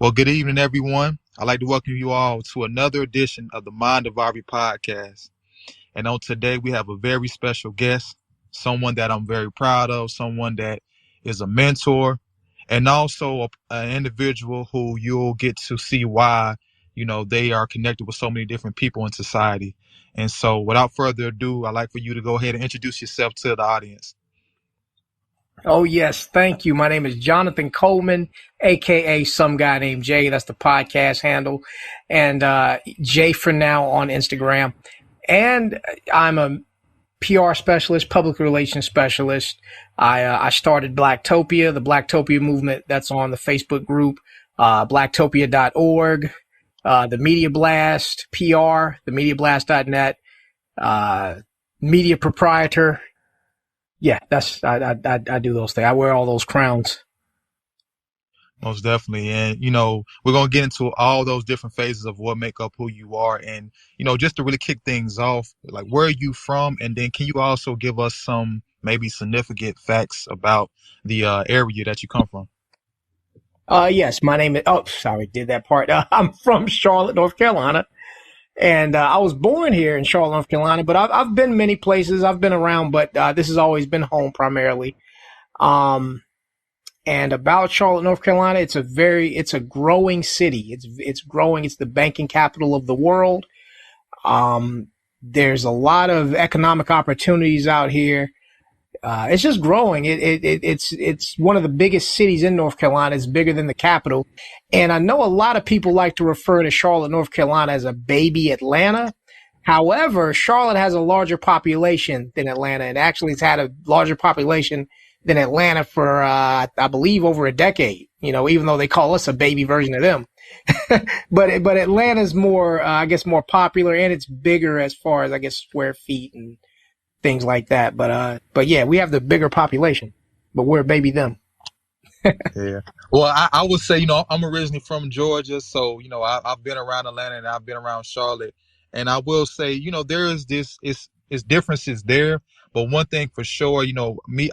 Well, good evening, everyone. I'd like to welcome you all to another edition of the Mind of Ari podcast. And on today, we have a very special guest, someone that I'm very proud of, someone that is a mentor, and also an individual who you'll get to see why, they are connected with so many different people in society. And so without further ado, I'd like for you to go ahead and introduce yourself to the audience. Oh, yes. Thank you. My name is Jonathan Coleman, a.k.a. Some Guy Named Jay. That's the podcast handle. And Jay for now on Instagram. And I'm a PR specialist, public relations specialist. I started Blacktopia, the Blacktopia movement that's on the Facebook group, blacktopia.org, the Media Blast, PR, themediablast.net, media proprietor. Yeah, I do those things. I wear all those crowns. Most definitely. And, we're going to get into all those different phases of what make up who you are. And, just to really kick things off, like, where are you from? And then can you also give us some maybe significant facts about the area that you come from? Yes, my name is, did that part. I'm from Charlotte, North Carolina. And I was born here in Charlotte, North Carolina, but I've been many places. I've been around, but this has always been home primarily. And about Charlotte, North Carolina, it's a growing city. It's growing. It's the banking capital of the world. There's a lot of economic opportunities out here. It's just growing. It's one of the biggest cities in North Carolina. It's bigger than the capital. And I know a lot of people like to refer to Charlotte, North Carolina as a baby Atlanta. However, Charlotte has a larger population than Atlanta, and actually it's had a larger population than Atlanta for, I believe, over a decade, even though they call us a baby version of them. But Atlanta's more, more popular, and it's bigger as far as, square feet and things like that. But yeah, we have the bigger population, but we're baby them. Yeah. Well, I would say, I'm originally from Georgia. So, I've been around Atlanta and I've been around Charlotte. And I will say, there is it's differences there. But one thing for sure,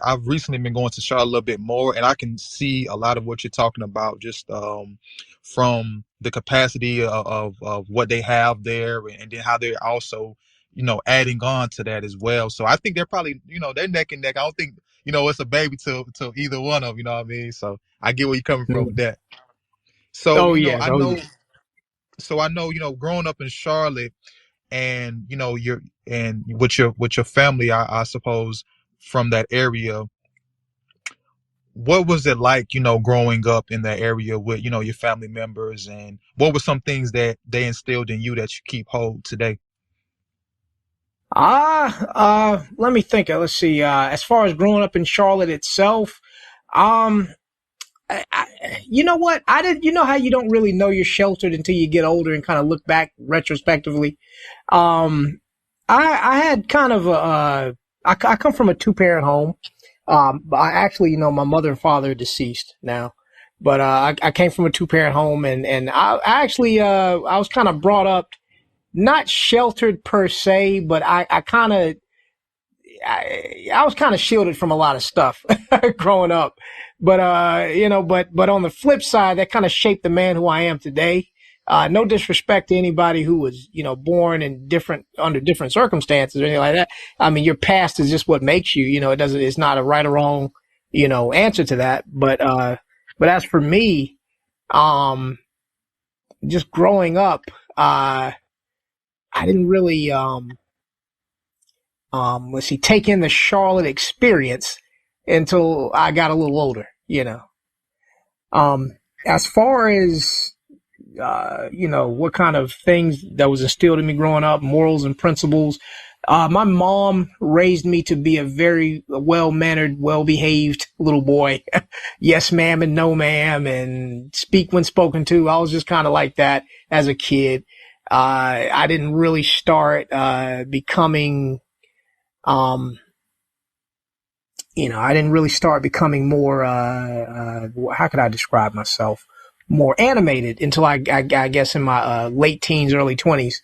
I've recently been going to Charlotte a little bit more, and I can see a lot of what you're talking about just from the capacity of what they have there, and then how they're also, adding on to that as well. So I think they're probably, they're neck and neck. I don't think, it's a baby to either one of them, you know what I mean? So I get where you're coming from with that. So, I know, growing up in Charlotte, and you're and with your family, I suppose, from that area, what was it like, growing up in that area with, your family members, and what were some things that they instilled in you that you keep hold today? Let me think. Let's see. As far as growing up in Charlotte itself, you know what? You know how you don't really know you're sheltered until you get older and kind of look back retrospectively. I had kind of I come from a 2-parent home. I actually, my mother and father are deceased now, but I came from a 2-parent home, and I actually I was kind of brought up not sheltered per se, but I was kind of shielded from a lot of stuff growing up. But, but on the flip side, that kind of shaped the man who I am today. No disrespect to anybody who was, born in under different circumstances or anything like that. I mean, your past is just what makes you, it's not a right or wrong, answer to that. But as for me, just growing up, I didn't really, take in the Charlotte experience until I got a little older, As far as, what kind of things that was instilled in me growing up, morals and principles. My mom raised me to be a very well-mannered, well-behaved little boy. Yes, ma'am, and no, ma'am, and speak when spoken to. I was just kind of like that as a kid. I didn't really start, becoming, I didn't really start becoming more, how could I describe myself? More animated until I guess in my, late teens, early 20s.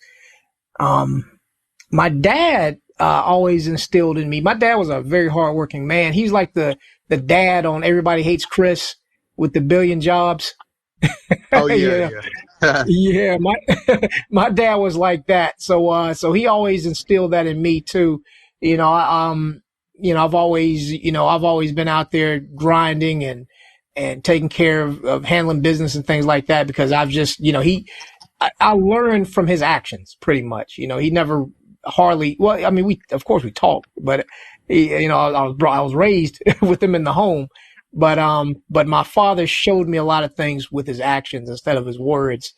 My dad, always instilled in me. My dad was a very hardworking man. He's like the dad on Everybody Hates Chris with the billion jobs. Oh yeah, You know? yeah. Yeah, my my dad was like that. So he always instilled that in me too. You know, I've always been out there grinding and taking care of handling business and things like that because I've just, I learned from his actions pretty much. He never hardly, well, I mean, of course we talked, but I was raised with him in the home, but my father showed me a lot of things with his actions instead of his words.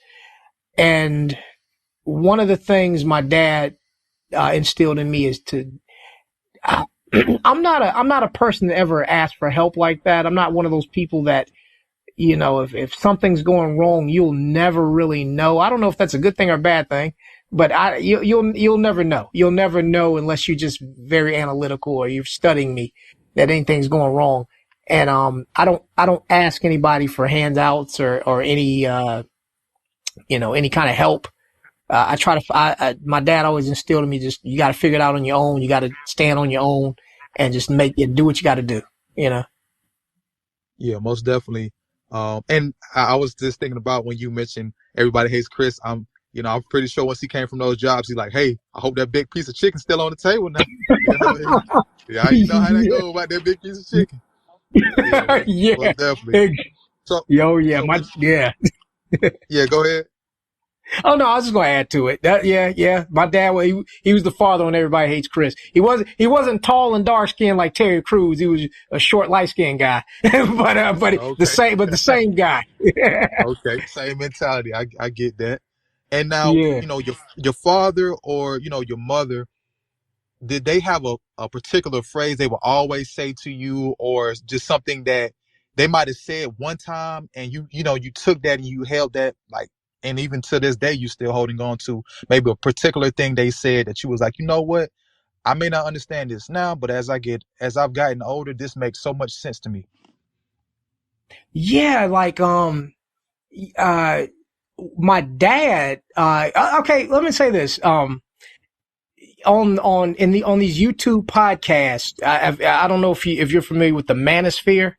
And one of the things my dad instilled in me is to. Uh, I'm not a person that ever asked for help like that. I'm not one of those people that if something's going wrong, you'll never really know. I don't know if that's a good thing or a bad thing, but you'll never know. You'll never know unless you're just very analytical or you're studying me that anything's going wrong. And I don't ask anybody for handouts or any any kind of help. I try to. My dad always instilled in me just you got to figure it out on your own. You got to stand on your own and just make it do what you got to do. You know. Yeah, most definitely. And I was just thinking about when you mentioned everybody hates Chris. I'm pretty sure once he came from those jobs, he's like, hey, I hope that big piece of chicken's still on the table now. Yeah, you know how that Yeah. goes about that big piece of chicken. Yeah, most, Yeah. most definitely. So, Yo, yeah, so, yeah. yeah, go ahead. Oh no, I was just gonna add to it. Yeah. My dad, he was the father on Everybody Hates Chris. He wasn't tall and dark skinned like Terry Crews. He was a short, light skinned guy, but Okay. the same guy. Okay. Same mentality. I get that. And now, Yeah. your father or, your mother, did they have a particular phrase they would always say to you, or just something that they might have said one time and you took that and you held that, like, and even to this day you still holding on to maybe a particular thing they said that you was like, you know what, I may not understand this now, but as I've gotten older, this makes so much sense to me. Yeah, like uh my dad okay, let me say this. On these YouTube podcasts, I don't know if you're familiar with the Manosphere,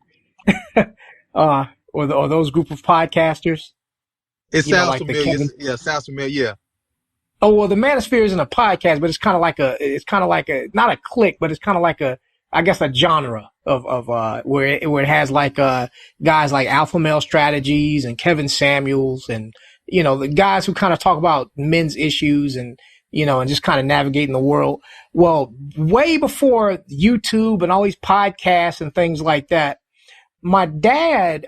or those group of podcasters, It sounds like the familiar. Kevin. Yeah, it sounds familiar. Oh well, the Manosphere isn't a podcast, but it's kind of like a not a clique, but it's kind of like I guess a genre of where it has like guys like Alpha Male Strategies and Kevin Samuels and the guys who kind of talk about men's issues and and just kind of navigating the world. Well, way before YouTube and all these podcasts and things like that, my dad,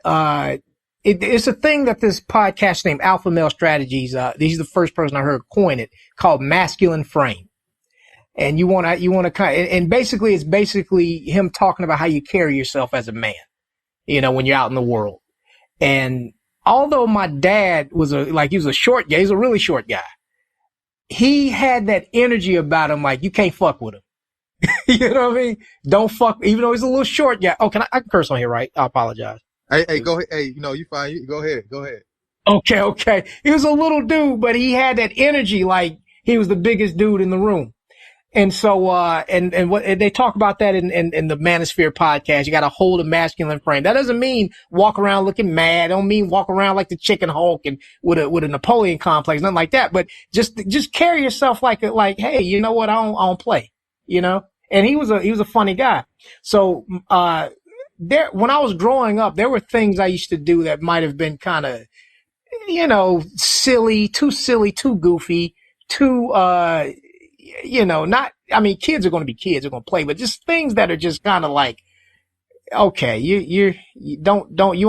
it's a thing that this podcast named Alpha Male Strategies, he's the first person I heard coin it, called masculine frame. And you want to kind of, and basically it's basically him talking about how you carry yourself as a man, when you're out in the world. And although my dad he was a short guy, he's a really short guy. He had that energy about him, like you can't fuck with him. You know what I mean? Don't fuck, even though he's a little short guy. Oh, I can curse on here, right? I apologize. Hey, go ahead. Hey, you fine. Go ahead. Okay. He was a little dude, but he had that energy like he was the biggest dude in the room. And so, and they talk about that in the Manosphere podcast. You got to hold a masculine frame. That doesn't mean walk around looking mad. Don't mean walk around like the chicken Hulk and with a Napoleon complex, nothing like that. But just carry yourself like, hey, you know what? I don't play, and he was a funny guy. So, when I was growing up, there were things I used to do that might have been kind of, silly, too goofy, too, not, I mean, kids are going to be kids, they're going to play, but just things that are just kind of like, okay, you you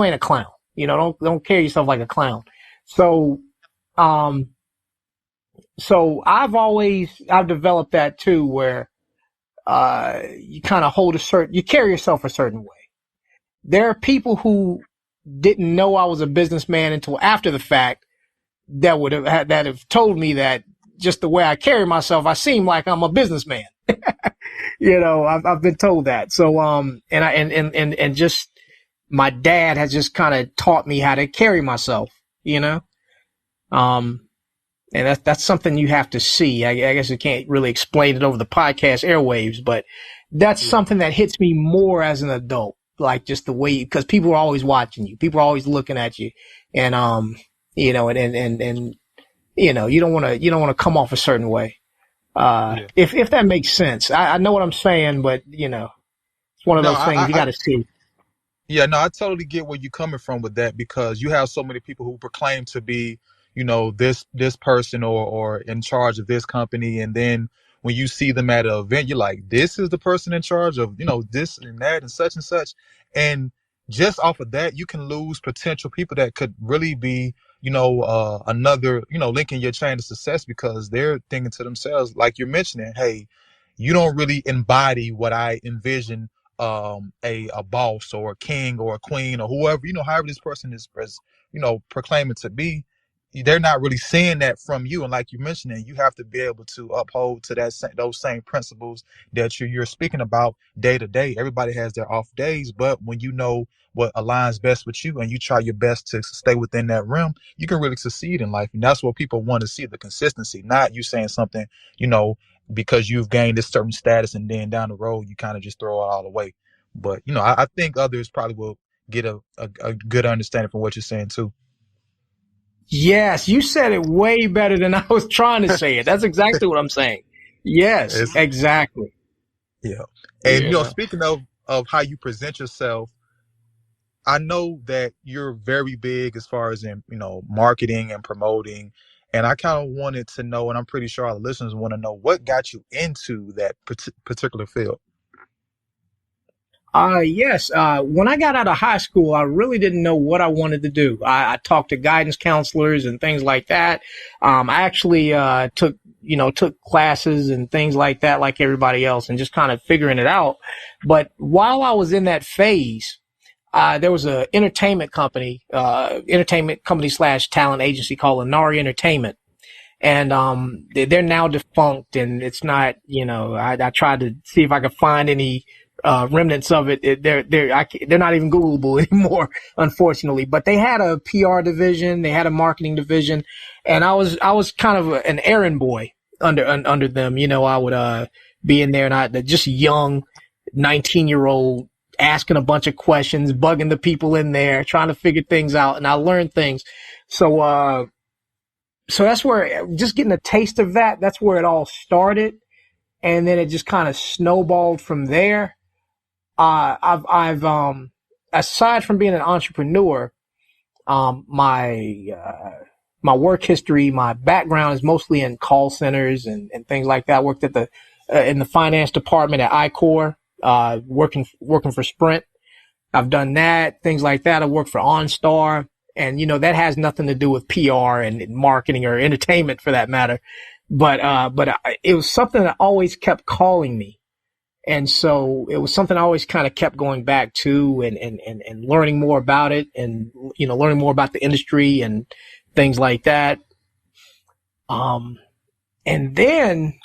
ain't a clown, don't carry yourself like a clown. So, so I've developed that too, where, you kind of you carry yourself a certain way. There are people who didn't know I was a businessman until after the fact that have told me that just the way I carry myself, I seem like I'm a businessman. I've been told that. So, and just my dad has just kind of taught me how to carry myself, and that's something you have to see. I guess I can't really explain it over the podcast airwaves, but that's something that hits me more as an adult. Like just the way, because people are always watching you. People are always looking at you. and and you don't want to come off a certain way. Yeah. If that makes sense, I know what I'm saying, but it's one of No, those things you got to see. yeah, no, I totally get where you're coming from with that because you have so many people who proclaim to be, this person or in charge of this company, and then when you see them at an event, you're like, this is the person in charge of, this and that and such, and just off of that, you can lose potential people that could really be, another, link in your chain of success because they're thinking to themselves, like you're mentioning, hey, you don't really embody what I envision a boss or a king or a queen or whoever, however this person is proclaiming to be. They're not really seeing that from you, and like you mentioned, you have to be able to uphold to those same principles that you're speaking about day to day. Everybody has their off days, but when you know what aligns best with you and you try your best to stay within that realm, you can really succeed in life. And that's what people want to see, the consistency, not you saying something, you know because you've gained this certain status and then down the road you kind of just throw it all away. But I think others probably will get a good understanding from what you're saying too. Yes, you said it way better than I was trying to say it. That's exactly what I'm saying. Yes, It's, exactly. yeah. And Yeah. speaking of how you present yourself, I know that you're very big as far as in marketing and promoting, and I kind of wanted to know, and I'm pretty sure our listeners want to know, what got you into that particular field. Yes. When I got out of high school, I really didn't know what I wanted to do. I talked to guidance counselors and things like that. I actually took classes and things like that, like everybody else, and just kind of figuring it out. But while I was in that phase, there was a entertainment company slash talent agency called Inari Entertainment. And they're now defunct, and it's not. I tried to see if I could find any remnants of it. They're not even Googleable anymore, unfortunately. But they had a PR division, they had a marketing division, and I was kind of an errand boy under them. I would be in there, and I just young 19-year-old asking a bunch of questions, bugging the people in there, trying to figure things out, and I learned things. So that's where, just getting a taste of that's where it all started. And then it just kind of snowballed from there. I've aside from being an entrepreneur, my work history, my background is mostly in call centers and things like that. I worked at in the finance department at iCore, working for Sprint. I've done that, things like that. I worked for OnStar, and that has nothing to do with PR and marketing or entertainment for that matter. But it was something that always kept calling me. And so it was something I always kind of kept going back to and learning more about it and, learning more about the industry and things like that. And then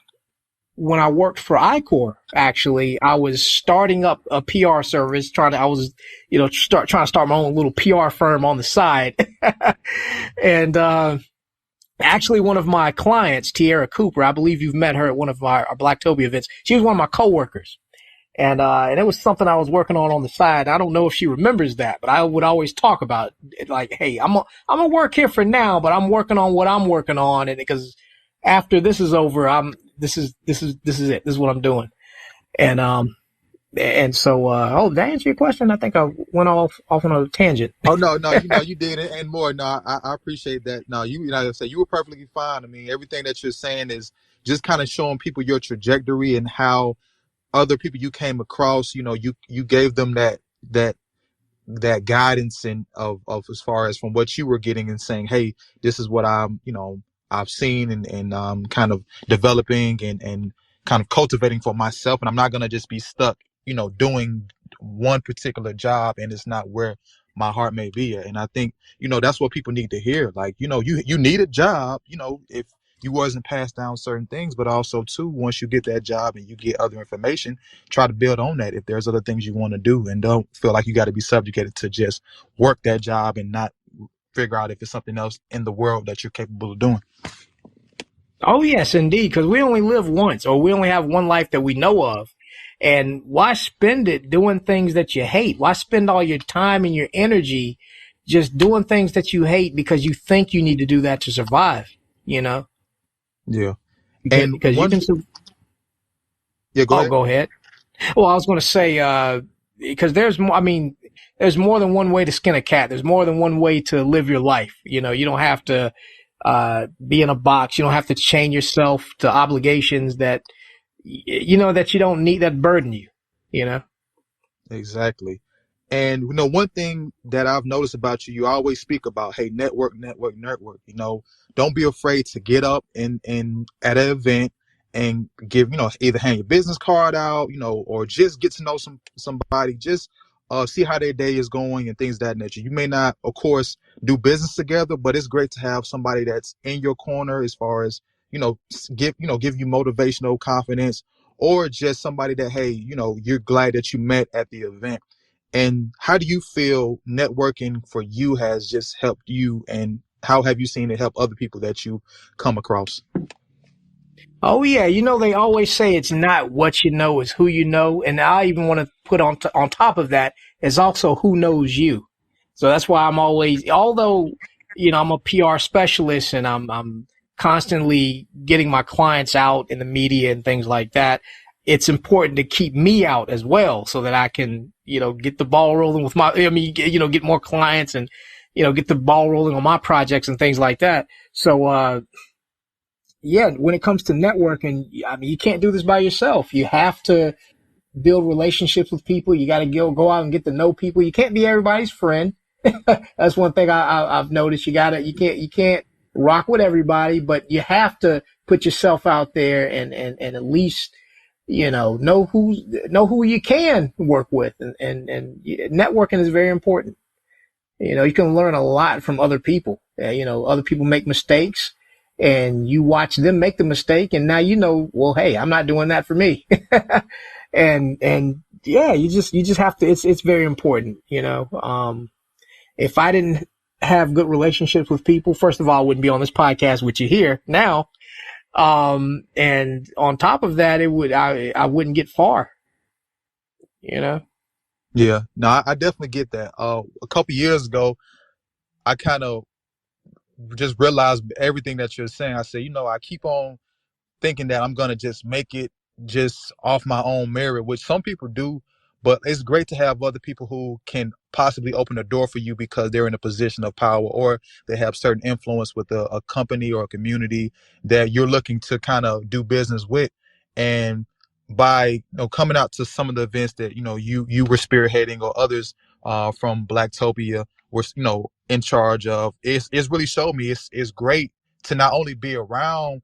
when I worked for iCore, actually, I was starting up a PR service, trying to start my own little PR firm on the side. And, actually, one of my clients, Tiara Cooper, I believe you've met her at one of our Blacktopia events. She was one of my coworkers. And it was something I was working on the side. I don't know if she remembers that, but I would always talk about it, like, hey, I'm gonna work here for now, but I'm working on what I'm working on. And because after this is over, this is it. This is what I'm doing. And so, did I answer your question? I think I went off on a tangent. Oh no, you did it and more. No, I appreciate that. No, like I said, you were perfectly fine. I mean, everything that you're saying is just kind of showing people your trajectory and how other people you came across, you gave them that guidance and of as far as from what you were getting and saying, hey, this is what I've seen and kind of developing and kind of cultivating for myself, and I'm not gonna just be stuck, doing one particular job and it's not where my heart may be at. And I think, that's what people need to hear. Like, you need a job, if you wasn't passed down certain things, but also too, once you get that job and you get other information, try to build on that if there's other things you want to do, and don't feel like you got to be subjugated to just work that job and not figure out if it's something else in the world that you're capable of doing. Oh, yes, indeed, because we only live once, or we only have one life that we know of. And why spend it doing things that you hate? Why spend all your time and your energy just doing things that you hate because you think you need to do that to survive, you know, Yeah. And because you one, can, yeah, go oh, ahead. go ahead. Well, I was going to say, because there's more, I mean, there's more than one way to skin a cat. There's more than one way to live your life. You know, you don't have to, be in a box. You don't have to chain yourself to obligations that, you know, that you don't need, that burden you, you know? Exactly. And one thing that I've noticed about you, you always speak about, hey, network, network, network. Don't be afraid to get up and at an event and give, either hand your business card out, or just get to know somebody, just see how their day is going and things of that nature. You may not, of course, do business together, but it's great to have somebody that's in your corner as far as, give you motivational confidence, or just somebody that, hey, you're glad that you met at the event. And how do you feel networking for you has just helped you, and how have you seen it help other people that you come across? Oh yeah, you know they always say it's not what you know, it's who you know, and I even want to put on top of that is also who knows you. So that's why I'm always, although you know I'm a PR specialist and I'm constantly getting my clients out in the media and things like that. It's important to keep me out as well so that I can get the ball rolling with my, I mean, get more clients and get the ball rolling on my projects and things like that. So yeah, when it comes to networking, I mean, you can't do this by yourself. You have to build relationships with people. You got to go out and get to know people. You can't be everybody's friend. That's one thing I've noticed. You can't rock with everybody, but you have to put yourself out there and at least, know who you can work with. And networking is very important. You can learn a lot from other people. Other people make mistakes and you watch them make the mistake. And now, well, hey, I'm not doing that for me. and yeah, you just have to, it's very important, if I didn't have good relationships with people, first of all, I wouldn't be on this podcast with you here now. And on top of that, I wouldn't get far, you know? Yeah, no, I definitely get that. A couple years ago, I kind of just realized everything that you're saying. I said, I keep on thinking that I'm going to just make it just off my own merit, which some people do. But it's great to have other people who can possibly open a door for you because they're in a position of power, or they have certain influence with a company or a community that you're looking to kind of do business with. And by coming out to some of the events that you were spearheading, or others from Blacktopia were in charge of, it's really showed me it's great to not only be around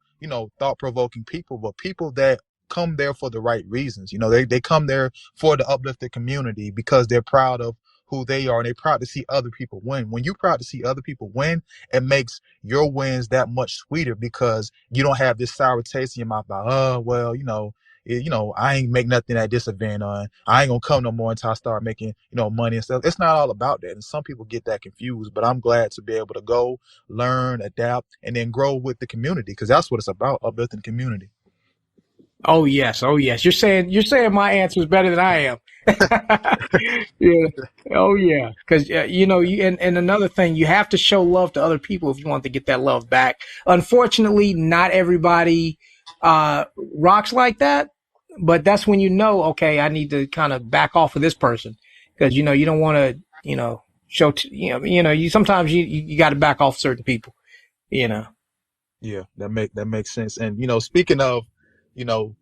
thought-provoking people, but people that come there for the right reasons. They come there for the uplifted community because they're proud of who they are, and they're proud to see other people win. When you're proud to see other people win, it makes your wins that much sweeter because you don't have this sour taste in your mouth about, oh, well, I ain't make nothing at this event, on I ain't gonna come no more until I start making money and stuff. It's not all about that, and some people get that confused. But I'm glad to be able to go learn, adapt, and then grow with the community, because that's what it's about, uplifting the community. Oh yes, oh yes. You're saying my answer is better than I am. Yeah. Oh yeah. Because and another thing, you have to show love to other people if you want to get that love back. Unfortunately, not everybody rocks like that. But that's when okay, I need to kind of back off of this person because you don't want to show you sometimes you got to back off certain people. You know. Yeah, that makes sense. And speaking of, you know,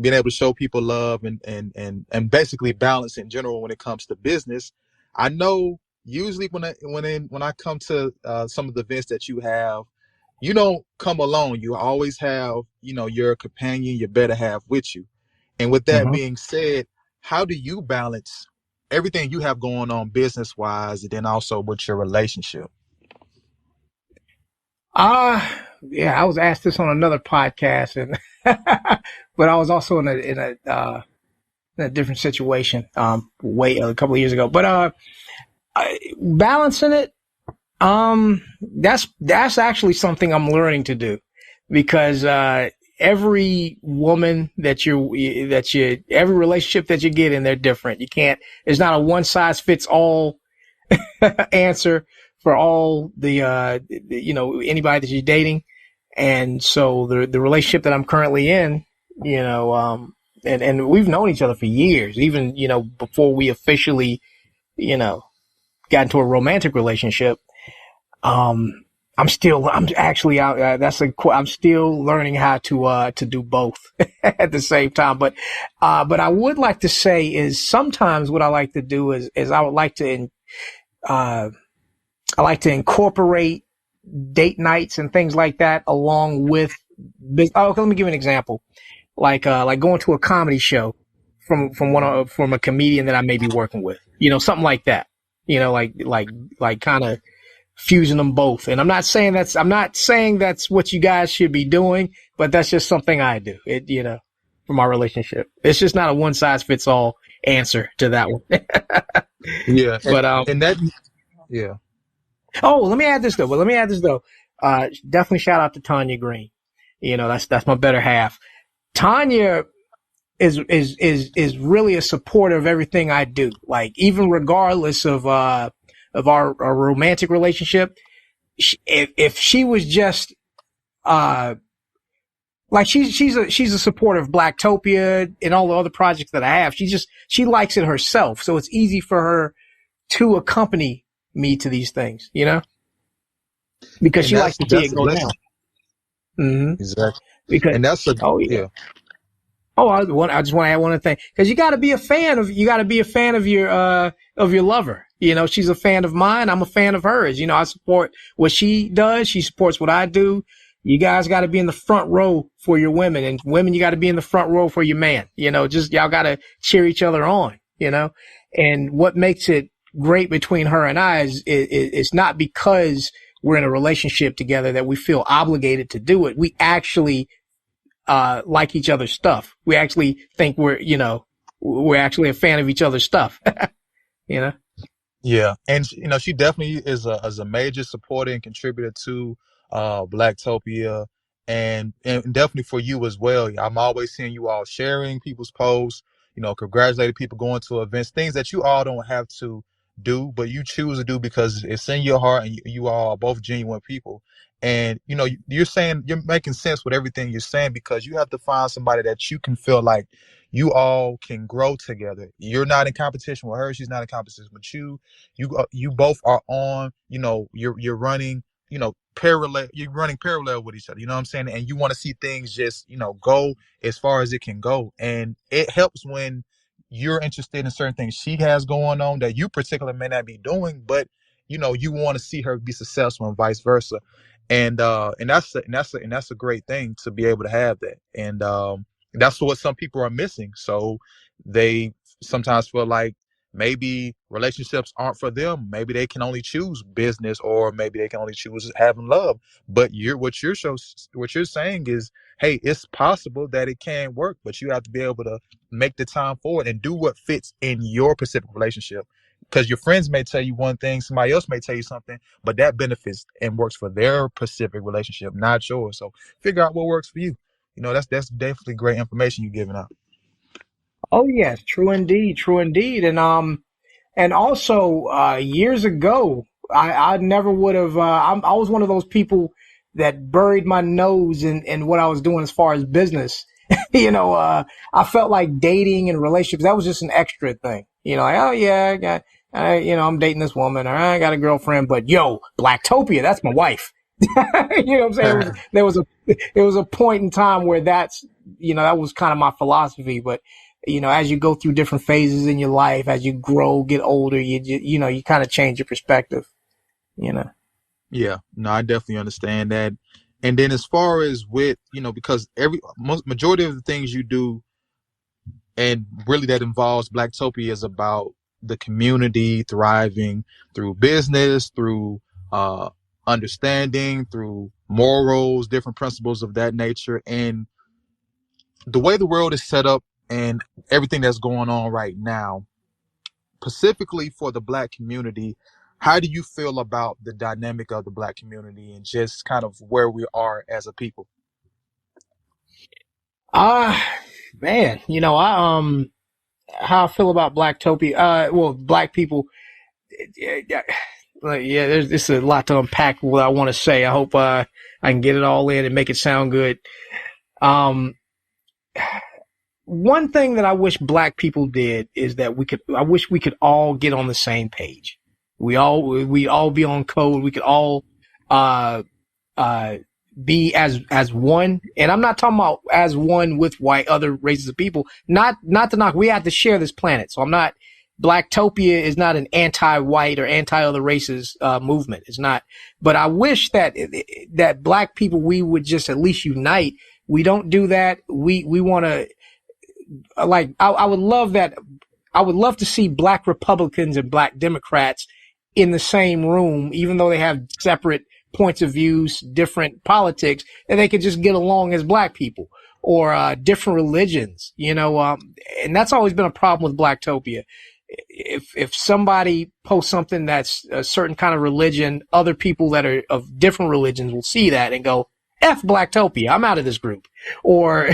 being able to show people love and basically balance in general when it comes to business, I know usually when I come to some of the events that you have, you don't come alone. You always have your companion, your better half with you. And with that Mm-hmm. being said, how do you balance everything you have going on business wise, and then also with your relationship? Yeah, I was asked this on another podcast, and but I was also in a different situation, way a couple of years ago. But balancing it, that's actually something I'm learning to do because every woman every relationship that you get in, they're different. You can't. There's not a one size fits all answer for all the, anybody that you're dating. And so the relationship that I'm currently in, and we've known each other for years, even, before we officially, you know, got into a romantic relationship. Um, I'm actually out. I'm still learning how to do both at the same time. But I would like to say is sometimes what I like to do is I would like to, uh, I like to incorporate date nights and things like that along with, okay, let me give you an example. Like going to a comedy show from a comedian that I may be working with, something like that, like kind of fusing them both. And I'm not saying that's what you guys should be doing, but that's just something I do. For my relationship, it's just not a one size fits all answer to that one. Yeah, but and that yeah. Oh, let me add this though. But let me add this though. Definitely shout out to Tanya Green. That's my better half. Tanya is really a supporter of everything I do. Like even regardless of our romantic relationship, if she was just like she's a supporter of Blacktopia and all the other projects that I have. She likes it herself, so it's easy for her to accompany me to these things. Because And she likes that's to see that's it a go down. blessing. Mm-hmm. Exactly. Because And that's a oh yeah. yeah. Oh, I just want to add one other thing because you got to be a fan of your lover. She's a fan of mine. I'm a fan of hers. I support what she does. She supports what I do. You guys got to be in the front row for your women, and women, you got to be in the front row for your man. Just y'all got to cheer each other on. And what makes it great between her and I is it's not because we're in a relationship together that we feel obligated to do it. We actually like each other's stuff. We actually think we're actually a fan of each other's stuff. you know? Yeah, and she definitely is a major supporter and contributor to Blacktopia, and definitely for you as well. I'm always seeing you all sharing people's posts, congratulating people going to events, things that you all don't have to do, but you choose to do because it's in your heart, and you all are both genuine people. And you're making sense with everything you're saying because you have to find somebody that you can feel like you all can grow together. You're not in competition with her; she's not in competition with you. You both are on, you're running, you're running parallel with each other, you know what I'm saying, and you want to see things just go as far as it can go. And it helps when you're interested in certain things she has going on that you particularly may not be doing, but you want to see her be successful and vice versa. And that's a great thing to be able to have that. And that's what some people are missing, so they sometimes feel like maybe relationships aren't for them. Maybe they can only choose business, or maybe they can only choose having love. But what you're saying is, hey, it's possible that it can work, but you have to be able to make the time for it and do what fits in your specific relationship. Because your friends may tell you one thing, somebody else may tell you something, but that benefits and works for their specific relationship, not yours. So figure out what works for you. That's definitely great information you're giving out. Oh yes, true indeed, true indeed. And also years ago, I never would have. I was one of those people that buried my nose in what I was doing as far as business. I felt like dating and relationships, that was just an extra thing. Like, oh yeah, I'm dating this woman, or I got a girlfriend, but yo, Blacktopia, that's my wife. What I'm saying? There was a point in time where that was kind of my philosophy. But as you go through different phases in your life, as you grow, get older, you kind of change your perspective. You know. Yeah, no, I definitely understand that. And then as far as with, because majority of the things you do, and really that involves Blacktopia, is about the community thriving through business, through uh, understanding, through morals, different principles of that nature. And the way the world is set up and everything that's going on right now, specifically for the Black community, how do you feel about the dynamic of the Black community and just kind of where we are as a people? Ah, man, I how I feel about Blacktopia. Well, Black people. yeah, yeah, there's a lot to unpack what I want to say. I hope I can get it all in and make it sound good. Um, One thing that I wish black people did is that I wish we could all get on the same page. We all be on code. We could all, uh, uh, be as one. And I'm not talking about as one with white other races of people. Not to knock. We have to share this planet. So I'm not, Blacktopia is not an anti-white or anti-other races, movement. It's not. But I wish that black people, we would just at least unite. We don't do that. We want to, like, I would love that. I would love to see black Republicans and black Democrats in the same room, even though they have separate points of views, different politics, and they could just get along as black people or different religions, and that's always been a problem with Blacktopia. If somebody posts something that's a certain kind of religion, other people that are of different religions will see that and go, F Blacktopia, I'm out of this group. Or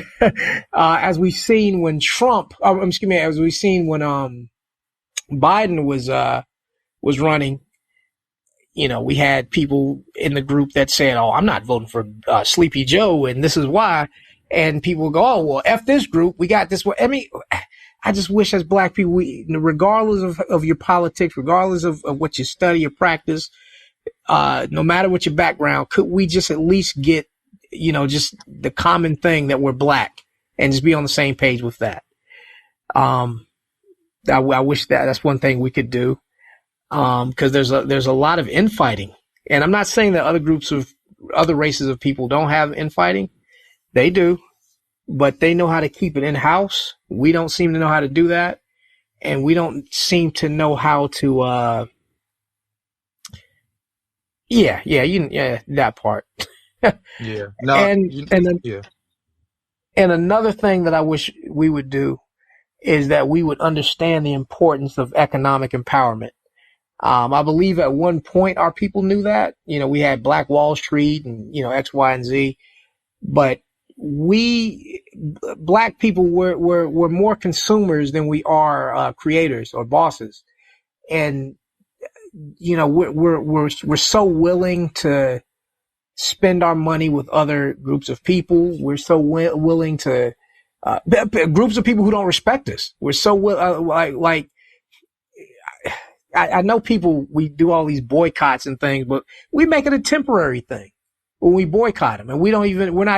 as we've seen when as we've seen when Biden was running, we had people in the group that said, "Oh, I'm not voting for Sleepy Joe, and this is why." And people go, "Oh, well, F this group, we got this one." I mean, I just wish as black people, regardless of your politics, regardless of what you study or practice, no matter what your background, could we just at least get, just the common thing that we're black and just be on the same page with that. I wish that's one thing we could do. Cause there's a lot of infighting, and I'm not saying that other races of people don't have infighting. They do, but they know how to keep it in house. We don't seem to know how to do that. And we don't seem to know how to, that part. Yeah. No. And another thing that I wish we would do is that we would understand the importance of economic empowerment. I believe at one point our people knew that. We had Black Wall Street and, X, Y, and Z, but black people were more consumers than we are creators or bosses. And, we're so willing to spend our money with other groups of people. We're so willing to groups of people who don't respect us. We're so I know we do all these boycotts and things, but we make it a temporary thing when we boycott them, and we're not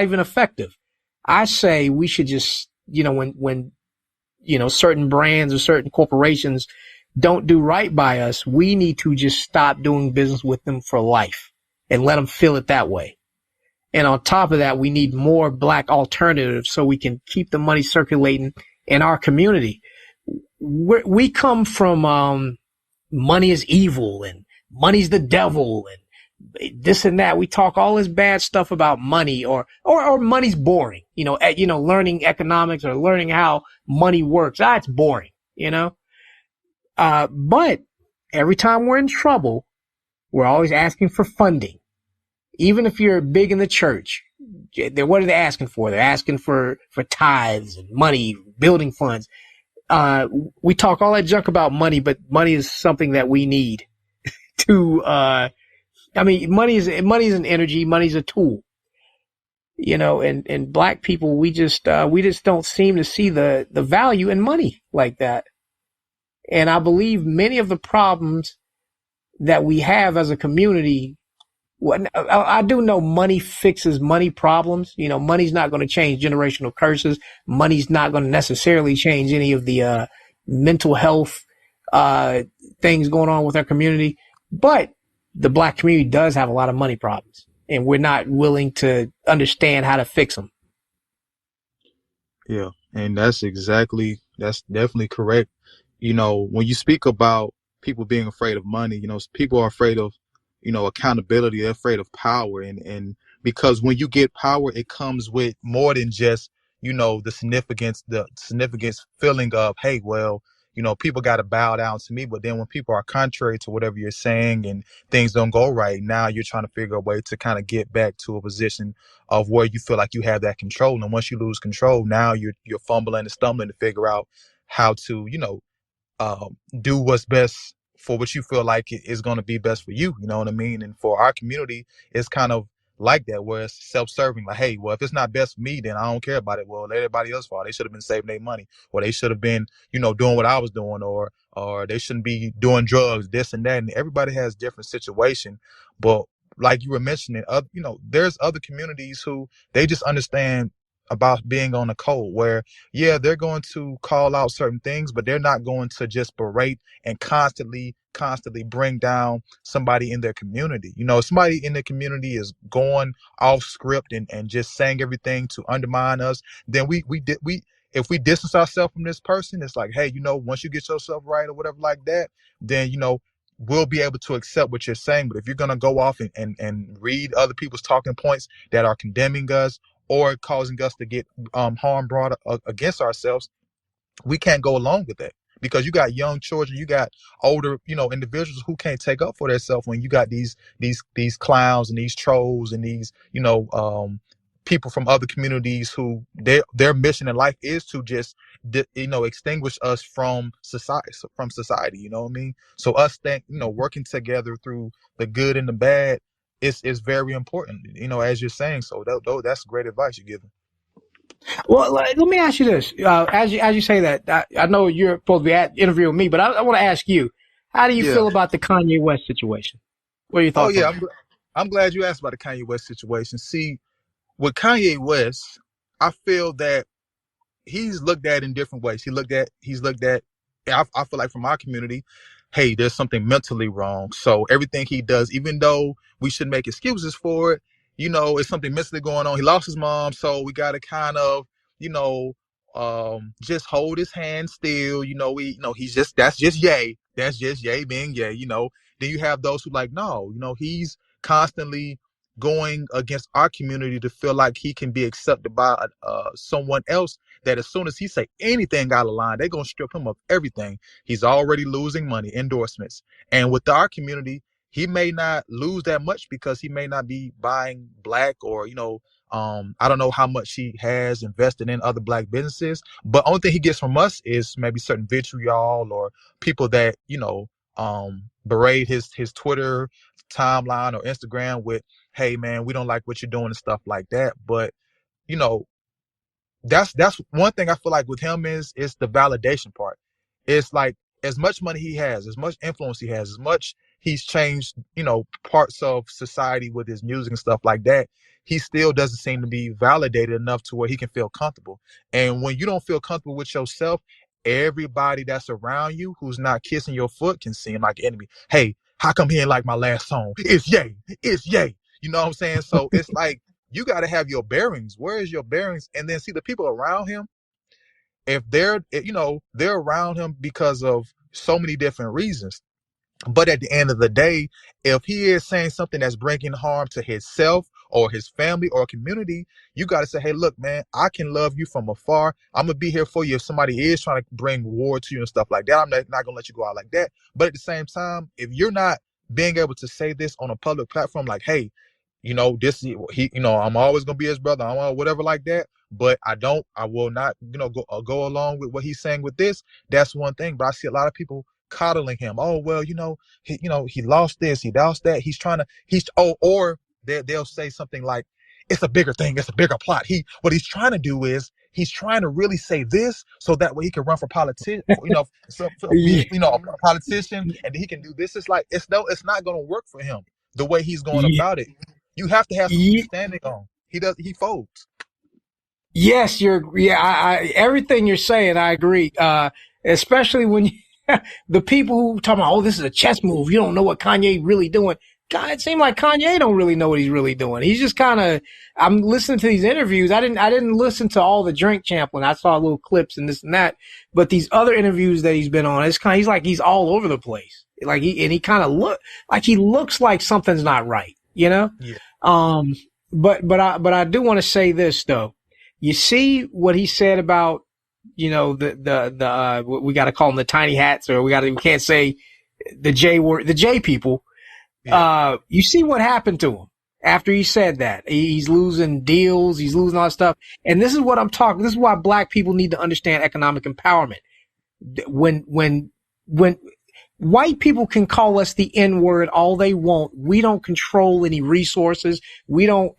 even effective. I say we should just, when certain brands or certain corporations don't do right by us, we need to just stop doing business with them for life and let them feel it that way. And on top of that, we need more black alternatives so we can keep the money circulating in our community. We come from, money is evil and money's the devil and this and that. We talk all this bad stuff about money or money's boring, learning economics or learning how money works. It's boring, but every time we're in trouble, we're always asking for funding. Even if you're big in the church, what are they asking for? They're asking for tithes and money, building funds. We talk all that junk about money, but money is something that we need to, money is an energy, money's a tool, and black people, we just don't seem to see the value in money like that. And I believe many of the problems that we have as a community, I do know money fixes money problems. Money's not going to change generational curses. Money's not going to necessarily change any of the mental health things going on with our community. But the black community does have a lot of money problems, and we're not willing to understand how to fix them. Yeah, and that's definitely correct. When you speak about people being afraid of money, people are afraid of, accountability. They're afraid of power. And because when you get power, it comes with more than just, the significance feeling of, hey, well, people got to bow down to me. But then when people are contrary to whatever you're saying and things don't go right, now you're trying to figure a way to kind of get back to a position of where you feel like you have that control. And once you lose control, now you're fumbling and stumbling to figure out how to, do what's best for what you feel like is going to be best for you. You know what I mean? And for our community, it's kind of like that, where it's self-serving. Like, hey, well, if it's not best for me, then I don't care about it. Well, let everybody else fall. They should have been saving their money, or they should have been, doing what I was doing, or they shouldn't be doing drugs, this and that. And everybody has different situation, but like you were mentioning, there's other communities who they just understand about being on a code where, yeah, they're going to call out certain things, but they're not going to just berate and constantly bring down somebody in their community. If somebody in the community is going off script and just saying everything to undermine us, then we if we distance ourselves from this person, it's like, hey, once you get yourself right or whatever like that, then we'll be able to accept what you're saying. But if you're going to go off and read other people's talking points that are condemning us or causing us to get harm brought against ourselves, we can't go along with that, because you got young children, you got older, individuals who can't take up for themselves when you got these clowns and these trolls and these, people from other communities who their mission in life is to just, extinguish us from society. You know what I mean? So us working together through the good and the bad is very important, as you're saying. So that's great advice you're giving. Well, let me ask you this. As you say that, I know you're supposed to be interviewing me, but I want to ask you, how do you Yeah. feel about the Kanye West situation? What are your Oh thoughts on yeah, that? I'm glad you asked about the Kanye West situation. See, with Kanye West, I feel that he's looked at in different ways. He's looked at. I feel like from our community, hey, there's something mentally wrong. So everything he does, even though we should make excuses for it, it's something mentally going on. He lost his mom, so we got to kind of, you know, just hold his hand still. He's just that's just Ye. That's just Ye being Ye. Then you have those who like, no, he's constantly going against our community to feel like he can be accepted by someone else, that as soon as he say anything out of line, they're going to strip him of everything. He's already losing money, endorsements. And with our community, he may not lose that much because he may not be buying black or, I don't know how much he has invested in other black businesses. But only thing he gets from us is maybe certain vitriol or people that, berate his Twitter timeline or Instagram with, hey man, we don't like what you're doing and stuff like that. But, you know, that's one thing I feel like with him is the validation part. It's like, as much money he has, as much influence he has, as much he's changed, parts of society with his music and stuff like that, he still doesn't seem to be validated enough to where he can feel comfortable. And when you don't feel comfortable with yourself, everybody that's around you who's not kissing your foot can seem like an enemy. Hey, how come he ain't like my last song? It's Ye. It's Ye. You know what I'm saying? So it's like, you got to have your bearings. Where is your bearings? And then see the people around him, if they're around him because of so many different reasons. But at the end of the day, if he is saying something that's bringing harm to himself or his family or community, you got to say, hey, look, man, I can love you from afar. I'm going to be here for you if somebody is trying to bring war to you and stuff like that. I'm not going to let you go out like that. But at the same time, if you're not being able to say this on a public platform, like, hey, this he, I'm always gonna be his brother, whatever like that. But I will not, go along with what he's saying with this. That's one thing. But I see a lot of people coddling him. Oh well, he lost this, he lost that. Or they'll say something like, it's a bigger thing, it's a bigger plot. What he's trying to do is he's trying to really say this so that way he can run for politician, Yeah, be, a politician, and he can do this. It's like it's not going to work for him the way he's going yeah, about it. You have to have something you're yeah. standing on. He folds. Yes, everything you're saying, I agree. Especially when the people who talking about, oh, this is a chess move. You don't know what Kanye really doing. God, it seemed like Kanye don't really know what he's really doing. He's just kind of. I'm listening to these interviews. I didn't listen to all the Drink Champlin. I saw little clips and this and that. But these other interviews that he's been on, he's like he's all over the place. Like he kind of he looks like something's not right. Yeah. Um, but I do want to say this though. You see what he said about, we got to call them the tiny hats, or we can't say the J word, the J people. Yeah. You see what happened to him after he said that. He's losing deals. He's losing all that stuff. And this is what I'm talking. This is why black people need to understand economic empowerment. When white people can call us the N-word all they want. We don't control any resources. We don't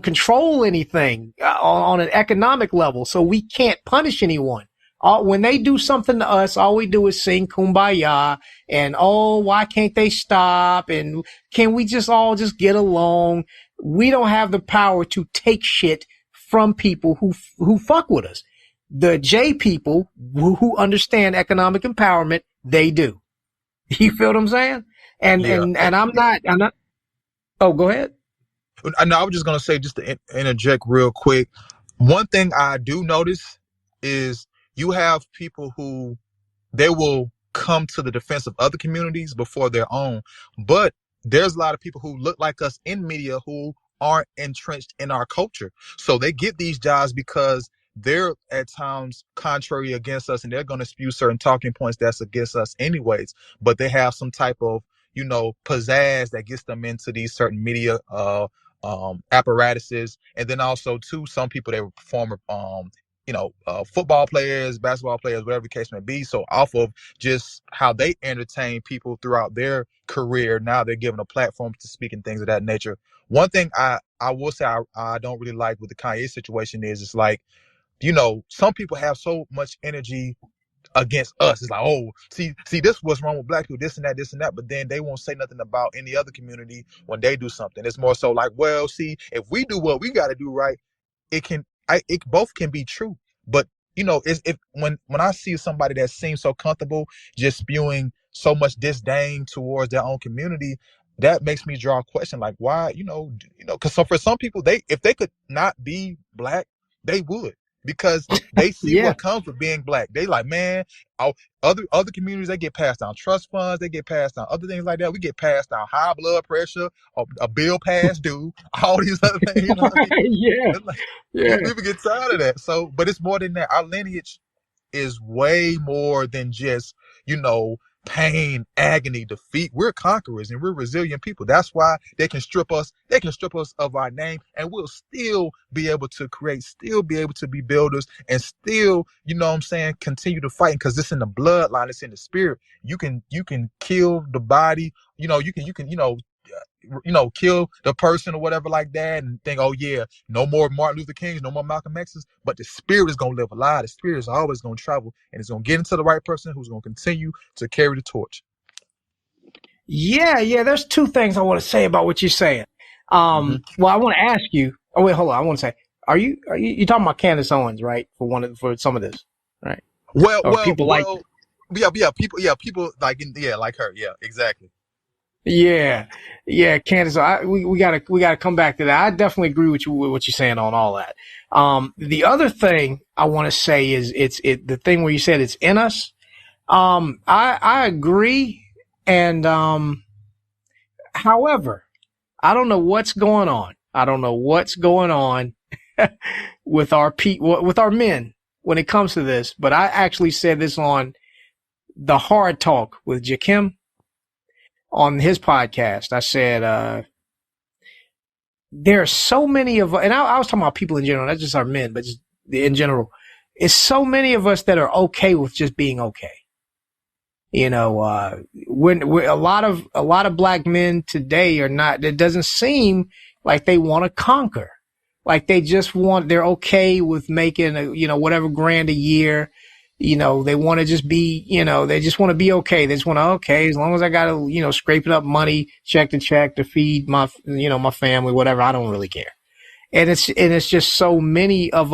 control anything on an economic level, so we can't punish anyone. When they do something to us, all we do is sing Kumbaya and, oh, why can't they stop? And can we just all just get along? We don't have the power to take shit from people who fuck with us. The J people who understand economic empowerment, they do. You feel what I'm saying? And Yeah. I'm not. Oh, go ahead. No, I was just gonna say, just to interject real quick. One thing I do notice is you have people who they will come to the defense of other communities before their own. But there's a lot of people who look like us in media who aren't entrenched in our culture. So they get these jobs because they're at times contrary against us, and they're going to spew certain talking points that's against us anyways. But they have some type of, pizzazz that gets them into these certain media apparatuses. And then also too, some people, they were former football players, basketball players, whatever the case may be. So off of just how they entertain people throughout their career, now they're given a platform to speak and things of that nature. One thing I will say I don't really like with the Kanye situation is it's like, some people have so much energy against us. It's like, oh, see, this was wrong with black people, this and that, but then they won't say nothing about any other community when they do something. It's more so like, well, see, if we do what we got to do right, it both can be true. But when I see somebody that seems so comfortable just spewing so much disdain towards their own community, that makes me draw a question like, why, because so for some people, if they could not be black, they would, because they see Yeah. what comes with being black. They like, man, other communities, they get passed down trust funds, they get passed down other things like that. We get passed down high blood pressure, a bill past due, all these other things. You know what I mean? Yeah. It's like, Yeah. people get tired of that. So, but it's more than that. Our lineage is way more than just, pain, agony, defeat. We're conquerors and we're resilient people. That's why they can strip us of our name, and we'll still be able to create, still be able to be builders, and still, continue to fight, because it's in the bloodline, it's in the spirit. You can kill the body, you can kill the person or whatever like that, and think, oh yeah, no more Martin Luther Kings, no more Malcolm X's, but the spirit is going to live alive. The spirit is always going to travel, and it's going to get into the right person who's going to continue to carry the torch. Yeah. There's two things I want to say about what you're saying. Well, I want to ask you. Oh wait, hold on. I want to say, are you talking about Candace Owens, right? For some of this, right? Well, Or people like. People like her, yeah, exactly. Yeah, Candace. We gotta come back to that. I definitely agree with what you're saying on all that. The other thing I want to say is the thing where you said it's in us. I agree, and however, I don't know what's going on. I don't know what's going on with our men when it comes to this. But I actually said this on the Hard Talk with Jakim on his podcast. I said, there are so many of, and I was talking about people in general, not just our men, but just in general. It's so many of us that are okay with just being okay. When a lot of black men today are not, it doesn't seem like they want to conquer. Like they're okay with making, whatever grand a year. They want to just be, they just want to be okay. They just want to, okay, as long as I got to, scraping up money, check to check to feed my, my family, whatever, I don't really care. And it's just so many of,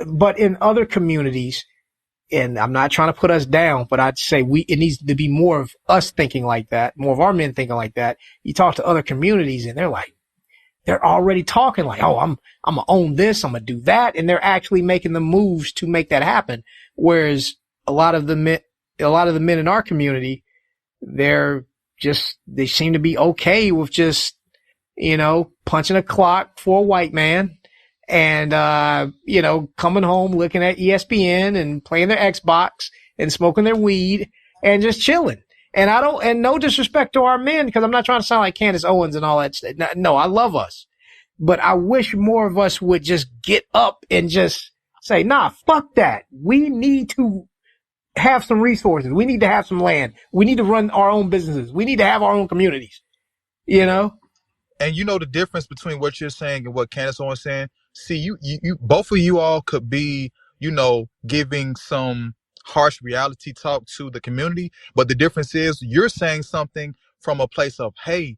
but in other communities, and I'm not trying to put us down, but I'd say it needs to be more of us thinking like that, more of our men thinking like that. You talk to other communities and they're already talking like, oh, I'm gonna own this, I'm gonna do that, and they're actually making the moves to make that happen. Whereas a lot of the men in our community, they seem to be okay with just, punching a clock for a white man and, coming home looking at ESPN and playing their Xbox and smoking their weed and just chilling. And no disrespect to our men, because I'm not trying to sound like Candace Owens and all that stuff. No, I love us. But I wish more of us would just get up and just say, nah, fuck that. We need to have some resources. We need to have some land. We need to run our own businesses. We need to have our own communities. You know? And you know the difference between what you're saying and what Candace was saying. See, you both of you all could be, giving some harsh reality talk to the community, but the difference is you're saying something from a place of, hey,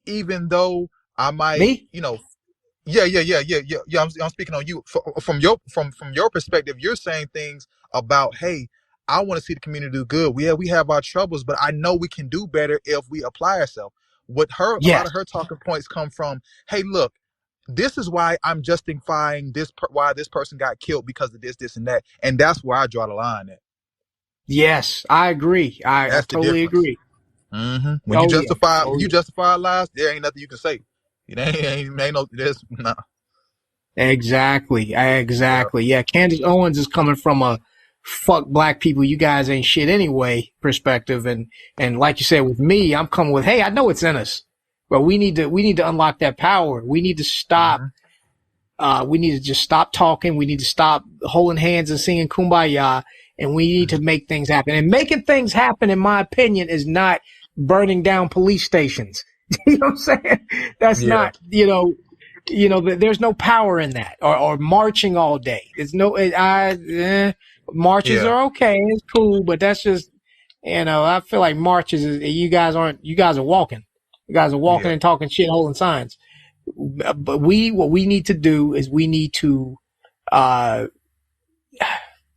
even though I might, Me? yeah. I'm speaking on you from your perspective. You're saying things about, hey, I want to see the community do good. We have our troubles, but I know we can do better if we apply ourselves. A lot Yes. of her talking points come from, hey, look, this is why I'm justifying why this person got killed because of this, and that, and that's where I draw the line at. Yes. I agree. I That's the totally difference. agree. When you Oh yeah. justify Oh yeah. lies, there ain't nothing you can say. It ain't no there's nah. Exactly. Yeah. Exactly. Yeah. Candace Owens is coming from a fuck black people, you guys ain't shit anyway perspective. And like you said, with me, I'm coming with, hey, I know it's in us, but we need to unlock that power. We need to stop. Mm-hmm. We need to just stop talking. We need to stop holding hands and singing kumbaya, and we need to Mm-hmm. make things happen. And making things happen, in my opinion, is not burning down police stations. You know what I'm saying? That's Yeah. not, there's no power in that, or marching all day. There's no, marches Yeah. are okay. It's cool, but that's just, I feel like marches, you guys are walking. You guys are walking Yeah. and talking shit, holding signs. But what we need to do is we need to, uh,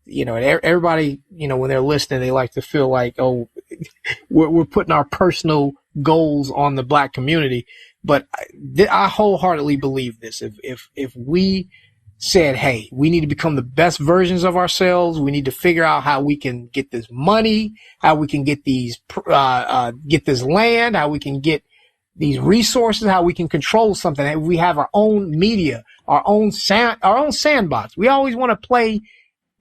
everybody, when they're listening, they like to feel like, oh, we're putting our personal goals on the black community. But I wholeheartedly believe this. If we said, hey, we need to become the best versions of ourselves, we need to figure out how we can get this money, how we can get get this land, how we can get these resources, how we can control something. If we have our own media, our own sandbox. We always want to play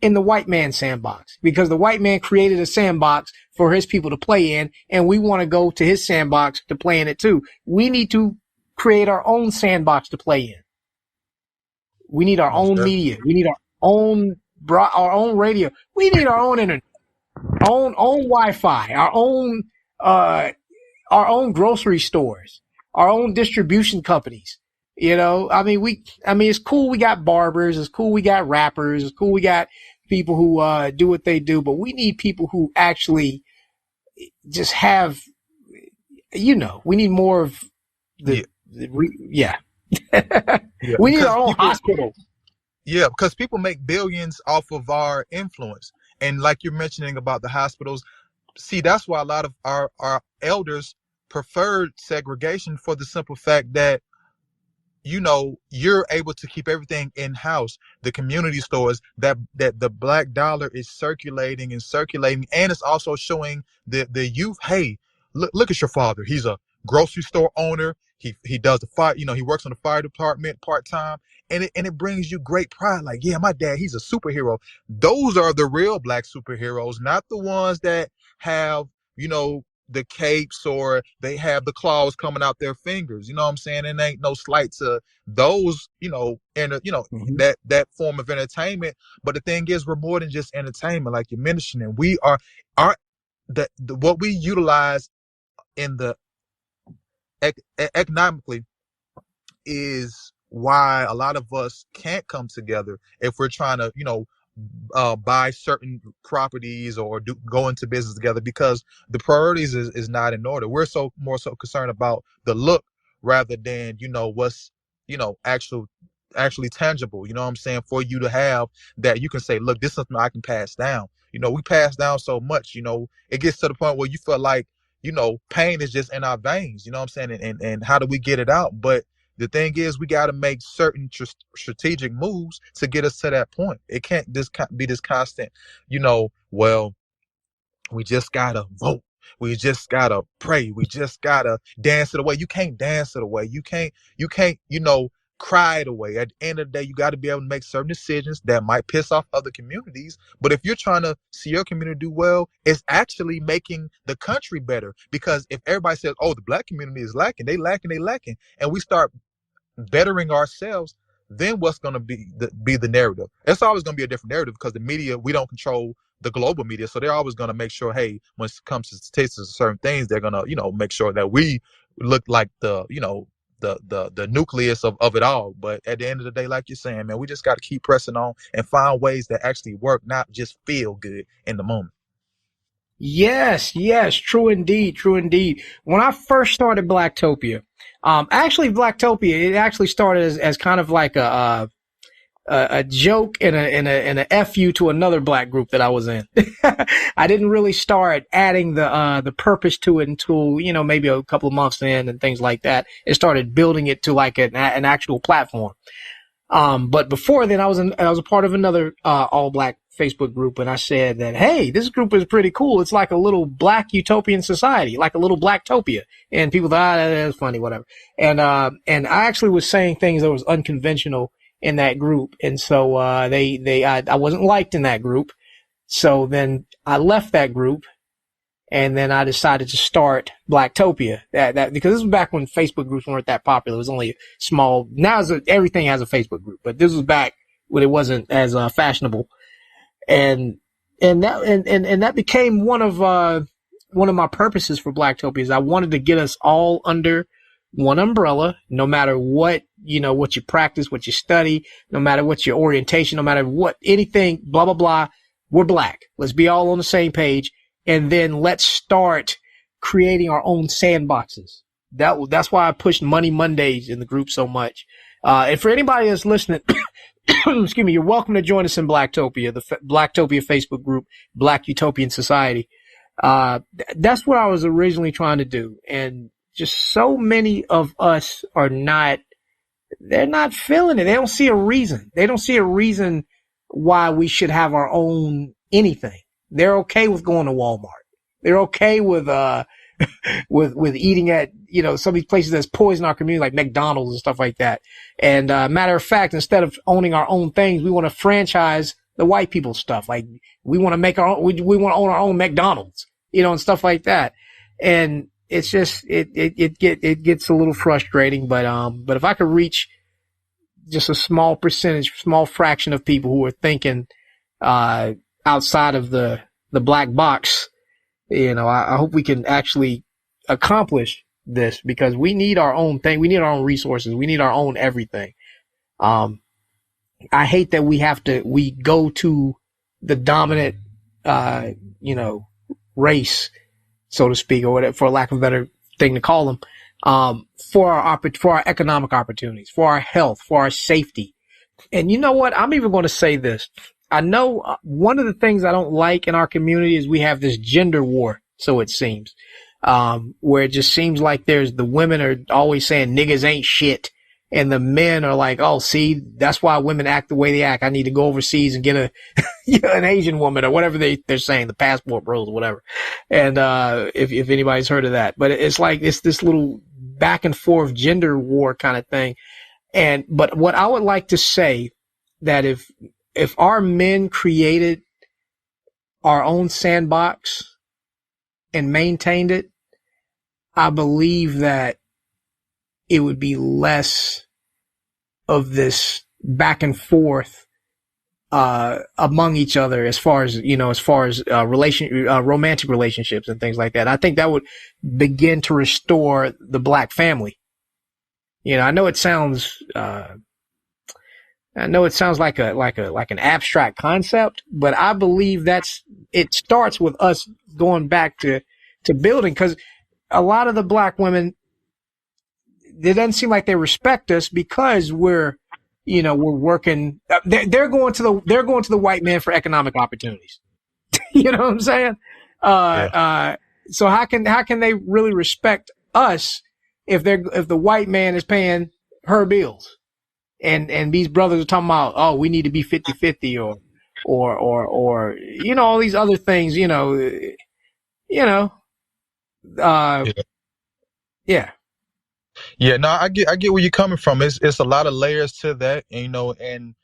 in the white man's sandbox because the white man created a sandbox for his people to play in, and we want to go to his sandbox to play in it too. We need to create our own sandbox to play in. We need our Most own definitely. media. We need our own radio. We need our own internet, own Wi-Fi, our own grocery stores, our own distribution companies. It's cool we got barbers, it's cool we got rappers, it's cool we got people who do what they do, but we need people who actually just have, we need more of Yeah. yeah. Yeah. We need our own hospital. Because people make billions off of our influence. And like you're mentioning about the hospitals, see, that's why a lot of our elders preferred segregation for the simple fact that you're able to keep everything in house. The community stores that the black dollar is circulating, and it's also showing the youth, hey, look at your father. He's a grocery store owner. He does the fire. He works on the fire department part time, and it brings you great pride. Like, yeah, my dad, he's a superhero. Those are the real black superheroes, not the ones that have the capes or they have the claws coming out their fingers. You know what I'm saying? And ain't no slight to those, Mm-hmm. that form of entertainment. But the thing is, we're more than just entertainment, like you're mentioning. We are the what we utilize in the economically is why a lot of us can't come together if we're trying to, buy certain properties or go into business together, because the priorities is not in order. We're more so concerned about the look rather than what's actually tangible. You know what I'm saying? For you to have that, you can say, look, this is something I can pass down. We pass down so much. It gets to the point where you feel like pain is just in our veins. You know what I'm saying? And how do we get it out? But the thing is, we got to make certain strategic moves to get us to that point. It can't just be this constant, well, we just got to vote. We just got to pray. We just got to dance it away. You can't dance it away. You can't, cry it away. At the end of the day, you got to be able to make certain decisions that might piss off other communities. But if you're trying to see your community do well, it's actually making the country better. Because if everybody says, oh, the black community is lacking, they lacking, and we start bettering ourselves, then what's going to be the narrative? It's always going to be a different narrative because the media, we don't control the global media. So they're always going to make sure, hey, when it comes to statistics of certain things, they're going to, make sure that we look like the nucleus of it all. But at the end of the day, like you're saying, man, we just got to keep pressing on and find ways that actually work, not just feel good in the moment. Yes, yes, true indeed, true indeed. When I first started Blacktopia, actually Blacktopia, it actually started as kind of like a joke and a fu to another black group that I was in. I didn't really start adding the purpose to it until maybe a couple of months in and things like that. It started building it to like an actual platform. But before then, I was a part of another all black Facebook group, and I said that, hey, this group is pretty cool. It's like a little black utopian society, like a little blacktopia. And people thought, that's funny, whatever. And I actually was saying things that was unconventional in that group, and so I wasn't liked in that group. So then I left that group, and then I decided to start Blacktopia. That because this was back when Facebook groups weren't that popular. It was only small. Now everything has a Facebook group, but this was back when it wasn't as fashionable. And that became one of my purposes for Blacktopia. Is I wanted to get us all under one umbrella, no matter what what you practice, what you study, no matter what your orientation, no matter what anything, blah blah blah. We're black. Let's be all on the same page. And then let's start creating our own sandboxes. That's why I pushed Money Mondays in the group so much. And for anybody that's listening, excuse me, you're welcome to join us in Blacktopia, the Blacktopia Facebook group, Black Utopian Society. That's what I was originally trying to do. And just so many of us they're not feeling it. They don't see a reason. They don't see a reason why we should have our own anything. They're okay with going to Walmart. They're okay with with eating at some of these places that's poison our community, like McDonald's and stuff like that. And matter of fact, instead of owning our own things, we want to franchise the white people's stuff. Like we want to make our own, we want to own our own McDonald's, and stuff like that. And it's just it gets a little frustrating. But if I could reach just a small percentage, small fraction of people who are thinking outside of the black box, I hope we can actually accomplish this, because we need our own thing. We need our own resources. We need our own everything. I hate that we go to the dominant, race, so to speak, or whatever, for lack of a better thing to call them, for our economic opportunities, for our health, for our safety. And you know what? I'm even going to say this. I know one of the things I don't like in our community is we have this gender war, so it seems, where it just seems like the women are always saying niggas ain't shit, and the men are like, oh, see, that's why women act the way they act. I need to go overseas and get an Asian woman, or whatever they're saying, the passport bros, whatever. And if anybody's heard of that, but it's like it's this little back and forth gender war kind of thing. But what I would like to say, that if our men created our own sandbox and maintained it, I believe that it would be less of this back and forth among each other, as far as romantic relationships and things like that. I think that would begin to restore the black family. I know it sounds like an abstract concept, but I believe it starts with us going back to building, because a lot of the black women, it doesn't seem like they respect us because we're working. They're going to the white man for economic opportunities. You know what I'm saying? Yeah. So how can they really respect us if the white man is paying her bills? And these brothers are talking about, oh, we need to be 50-50 or all these other things, Yeah. yeah. Yeah, no, I get where you're coming from. It's a lot of layers to that, and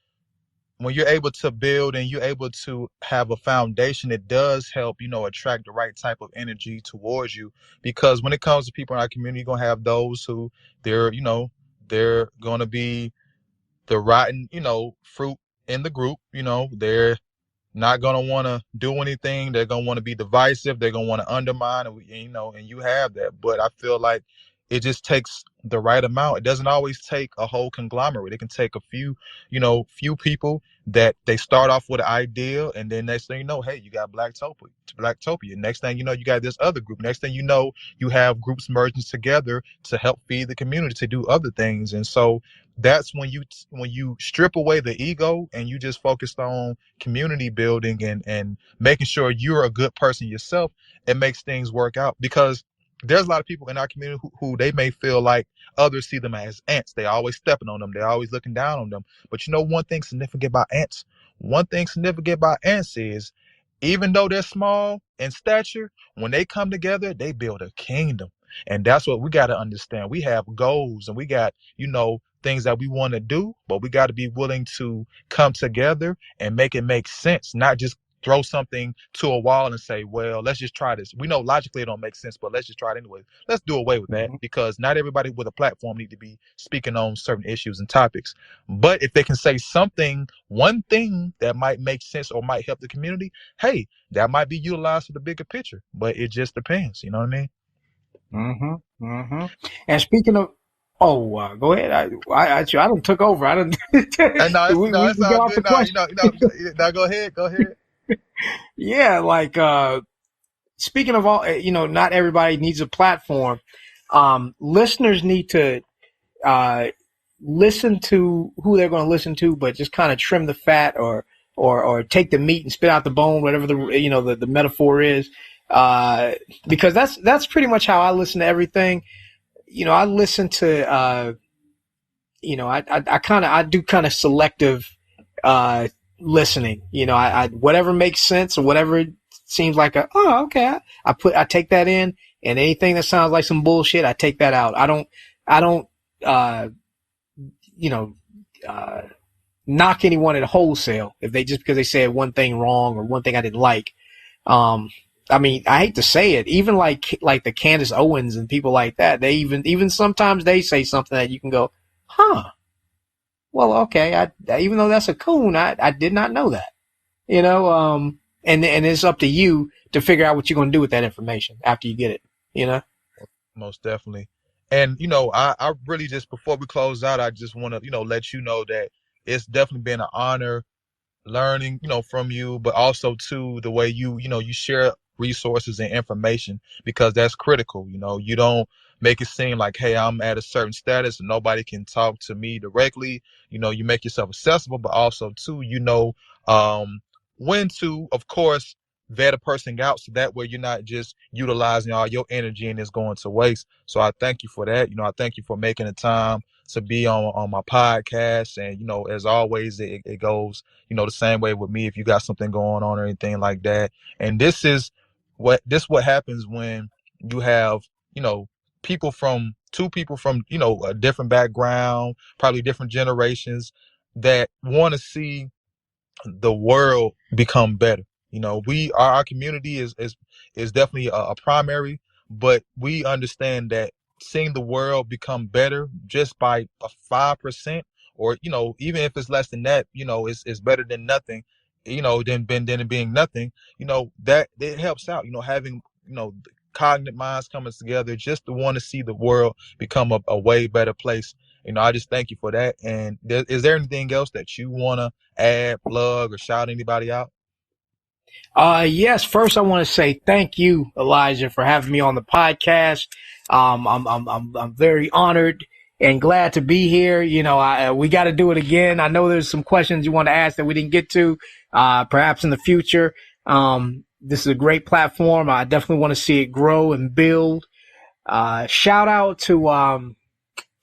when you're able to build and you're able to have a foundation, it does help, attract the right type of energy towards you. Because when it comes to people in our community, you're gonna have those who they're gonna be the rotten, fruit in the group. They're not gonna want to do anything. They're gonna want to be divisive. They're gonna want to undermine, and you have that. But I feel like it just takes the right amount. It doesn't always take a whole conglomerate. It can take a few, few people that they start off with an idea, and then next thing you know, hey, you got Blacktopia. Next thing you know, you got this other group. Next thing you know, you have groups merging together to help feed the community, to do other things. And so that's when you strip away the ego and you just focused on community building and making sure you're a good person yourself. It makes things work out, because there's a lot of people in our community who they may feel like others see them as ants. They always stepping on them. They're always looking down on them. But one thing significant about ants, is, even though they're small in stature, when they come together, they build a kingdom. And that's what we got to understand. We have goals and we got, things that we want to do, but we got to be willing to come together and make it make sense, not just throw something to a wall and say, well, let's just try this. We know logically it don't make sense, but let's just try it anyway. Let's do away with that, because not everybody with a platform need to be speaking on certain issues and topics. But if they can say something, one thing that might make sense or might help the community, hey, that might be utilized for the bigger picture. But it just depends. You know what I mean? And speaking of, go ahead. I don't took over. I don't. And no, we it's all got off good. the question. No, go ahead. Yeah, like speaking of all, not everybody needs a platform. Listeners need to listen to who they're going to listen to, but just kind of trim the fat or take the meat and spit out the bone, whatever the metaphor is. Because that's pretty much how I listen to everything. I listen to I do kind of selective listening. I whatever makes sense or whatever seems like okay. I take that in, and anything that sounds like some bullshit, I take that out. I don't knock anyone at wholesale because they said one thing wrong or one thing I didn't like. I mean, I hate to say it, even like the Candace Owens and people like that, they even sometimes they say something that you can go, huh, well, okay. Even though that's a coon, I did not know that, and it's up to you to figure out what you're going to do with that information after you get it, Most definitely. And, I really just, before we close out, I just want to, let you know that it's definitely been an honor learning, from you, but also too the way you share resources and information, because that's critical. You don't make it seem like, hey, I'm at a certain status and nobody can talk to me directly. You make yourself accessible, but also too, when to, of course, vet a person out, so that way you're not just utilizing all your energy and it's going to waste. So I thank you for that. I thank you for making the time to be on my podcast. And, as always, it goes, the same way with me, if you got something going on or anything like that. And this what happens when you have, two people from, a different background, probably different generations, that want to see the world become better. Our community is definitely a primary, but we understand that seeing the world become better just by a 5%, or even if it's less than that, it's better than nothing, than it being nothing. That it helps out. Having cognitive minds coming together just to want to see the world become a way better place. I just thank you for that. And is there anything else that you want to add, plug, or shout anybody out? Yes. First, I want to say thank you, Elijah, for having me on the podcast. I'm very honored and glad to be here. We got to do it again. I know there's some questions you want to ask that we didn't get to, perhaps in the future. This is a great platform. I definitely want to see it grow and build. Shout out to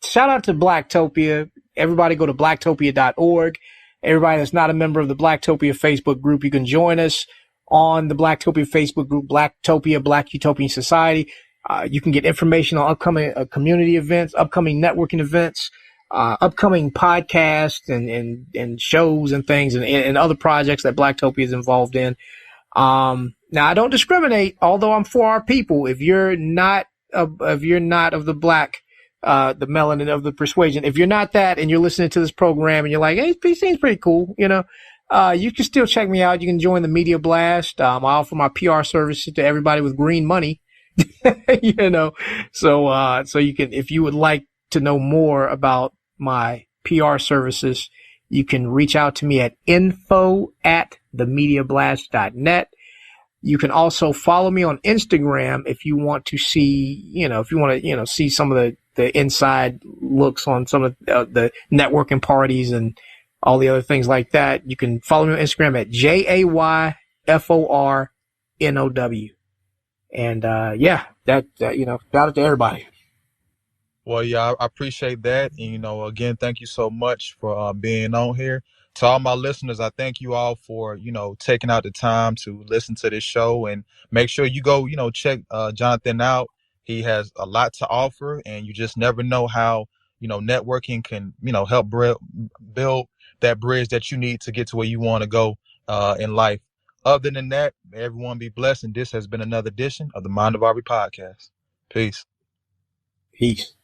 Blacktopia. Everybody go to blacktopia.org. Everybody that's not a member of the Blacktopia Facebook group, you can join us on the Blacktopia Facebook group, Blacktopia, Black Utopian Society. You can get information on upcoming community events, upcoming networking events, upcoming podcasts and shows and things and other projects that Blacktopia is involved in. Now I don't discriminate, although I'm for our people. If you're not of the black, the melanin of the persuasion, if you're not that and you're listening to this program and you're like, hey, he seems pretty cool, You can still check me out. You can join the Media Blast. I offer my PR services to everybody with green money. you know, so you can, if you would like to know more about my PR services, you can reach out to me at info@themediablast.net. You can also follow me on Instagram if you want to see, if you want to, see some of the inside looks on some of the networking parties and all the other things like that. You can follow me on Instagram at JAYFORNOW. And, shout out to everybody. Well, yeah, I appreciate that. And, again, thank you so much for being on here. To all my listeners, I thank you all for, taking out the time to listen to this show, and make sure you go, check Jonathan out. He has a lot to offer, and you just never know how, networking can, help build that bridge that you need to get to where you want to go in life. Other than that, everyone be blessed. And this has been another edition of the Mind of Aubrey podcast. Peace. Peace.